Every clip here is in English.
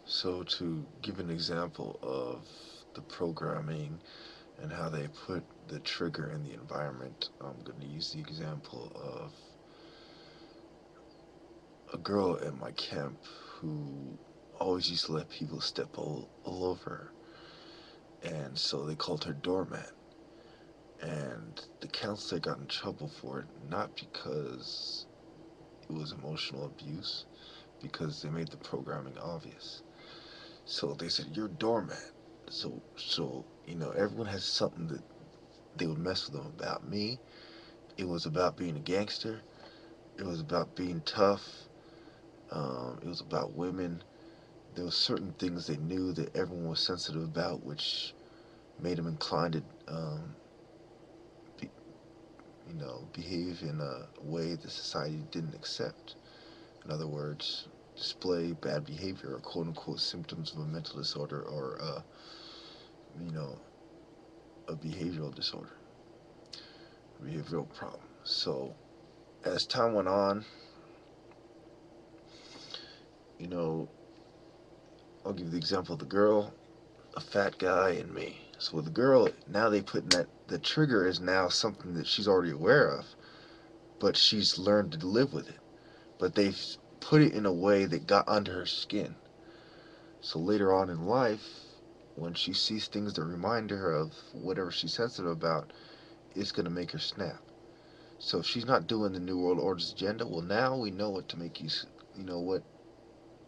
So to give an example of the programming and how they put the trigger in the environment, I'm going to use the example of a girl at my camp who always used to let people step all over her. And so they called her doormat. And the counselor got in trouble for it, not because it was emotional abuse, because they made the programming obvious. So they said, "You're a doormat." So everyone has something that they would mess with them about. Me, it was about being a gangster. It was about being tough. It was about women. There were certain things they knew that everyone was sensitive about, which made them inclined to, be, behave in a way that society didn't accept. In other words, display bad behavior or quote unquote symptoms of a mental disorder or you know, a behavioral disorder, behavioral problem. So as time went on, you know, I'll give you the example of the girl, a fat guy, and me. So with the girl, now they put in that the trigger is now something that she's already aware of, but she's learned to live with it. But they've put it in a way that got under her skin. So later on in life, when she sees things that remind her of whatever she's sensitive about, it's going to make her snap. So if she's not doing the New World Order's agenda, well, now we know what to make you, what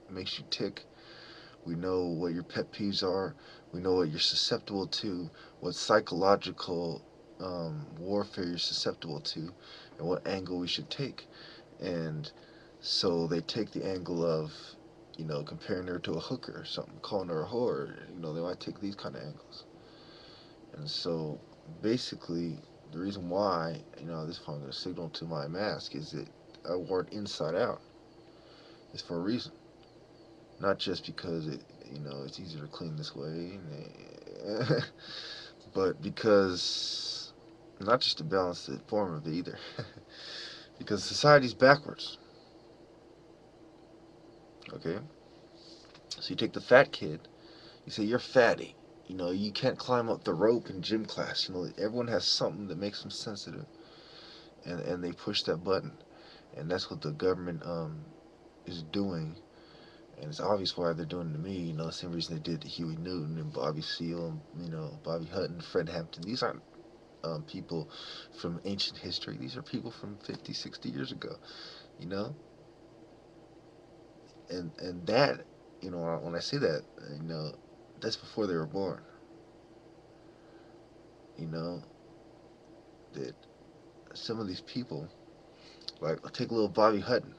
makes you tick. We know what your pet peeves are. We know what you're susceptible to, what psychological warfare you're susceptible to, and what angle we should take. And so they take the angle of, comparing her to a hooker or something, calling her a whore. They might take these kind of angles. And so basically, the reason why, this is I'm going to signal to my mask is that I wore it inside out. It's for a reason. Not just because it's easier to clean this way, but because not just to balance the form of it either. Because society's backwards. Okay, so you take the fat kid, you say you're fatty. You can't climb up the rope in gym class. Everyone has something that makes them sensitive, and they push that button, and that's what the government is doing. And it's obvious why they're doing it to me. The same reason they did to Huey Newton and Bobby Seale, and Bobby Hutton, Fred Hampton. These aren't people from ancient history. These are people from 50, 60 years ago. You know, and that, when I say that, that's before they were born. You know that some of these people, like I'll take a little Bobby Hutton.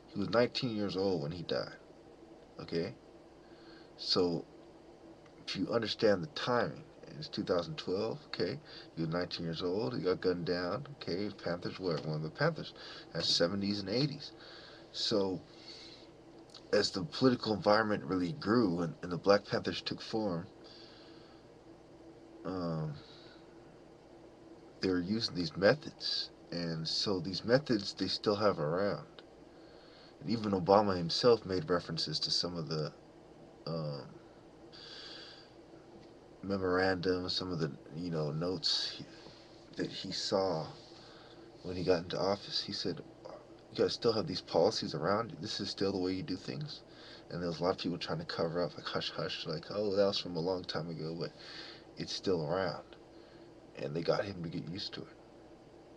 He was 19 years old when he died. Okay, so if you understand the timing, it's 2012. Okay, he was 19 years old. He got gunned down. Okay, Panthers were one of the Panthers. That's 70s and 80s. So as the political environment really grew and the Black Panthers took form, um, they were using these methods, and so these methods they still have around. And even Obama himself made references to some of the um, memorandums, some of the notes that he saw when he got into office. He said, "You guys still have these policies around. This is still the way you do things." And there was a lot of people trying to cover up, like hush hush, like, "Oh, that was from a long time ago," but it's still around. And they got him to get used to it,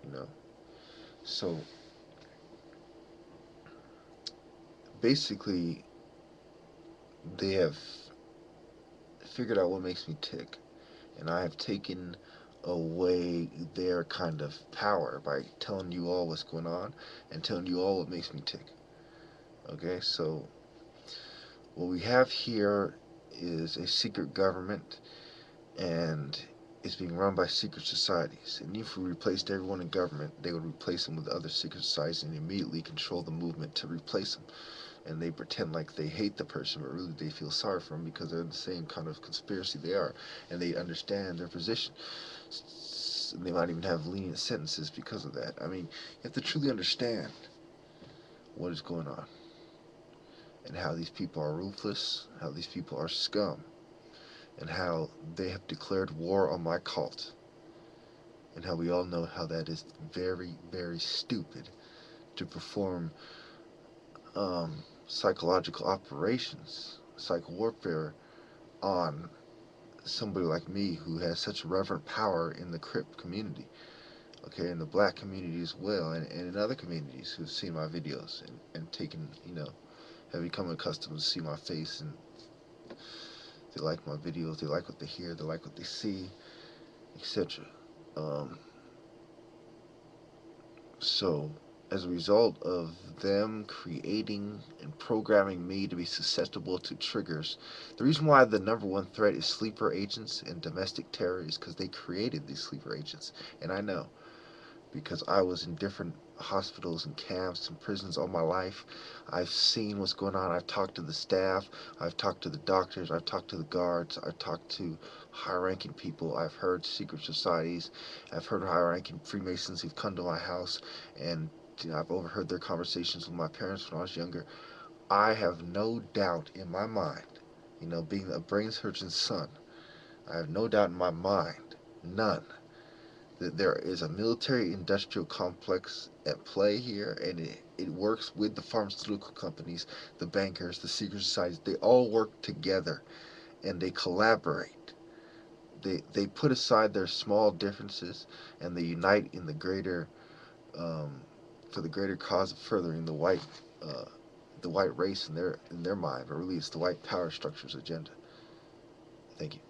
you know. So basically, they have figured out what makes me tick, and I have taken away their kind of power by telling you all what's going on and telling you all what makes me tick. Okay, so what we have here is a secret government, and it's being run by secret societies. And if we replaced everyone in government, they would replace them with other secret societies and immediately control the movement to replace them. And they pretend like they hate the person, but really they feel sorry for them because they're in the same kind of conspiracy they are, and they understand their position. And they might even have lenient sentences because of that. I mean, you have to truly understand what is going on. and how these people are ruthless, how these people are scum, and how they have declared war on my cult, and how we all know how that is very, very stupid to perform psychological operations, psych warfare on somebody like me who has such reverent power in the crip community, okay, in the black community as well, and in other communities who've seen my videos and taken, have become accustomed to see my face, and they like my videos, they like what they hear, they like what they see, etc. Um, so, as a result of them creating and programming me to be susceptible to triggers, the reason why the number one threat is sleeper agents and domestic terror is because they created these sleeper agents. And I know, because I was in different hospitals and camps and prisons all my life. I've seen what's going on. I've talked to the staff. I've talked to the doctors. I've talked to the guards. I've talked to high-ranking people. I've heard secret societies. I've heard high-ranking Freemasons who've come to my house, and I've overheard their conversations with my parents when I was younger. I have no doubt in my mind, being a brain surgeon's son, I have no doubt in my mind, none, that there is a military industrial complex at play here, and it works with the pharmaceutical companies, the bankers, the secret societies. They all work together and they collaborate. They put aside their small differences and they unite in the greater um, for the greater cause of furthering uh, the white race in their mind, or really it's the white power structure's agenda. Thank you.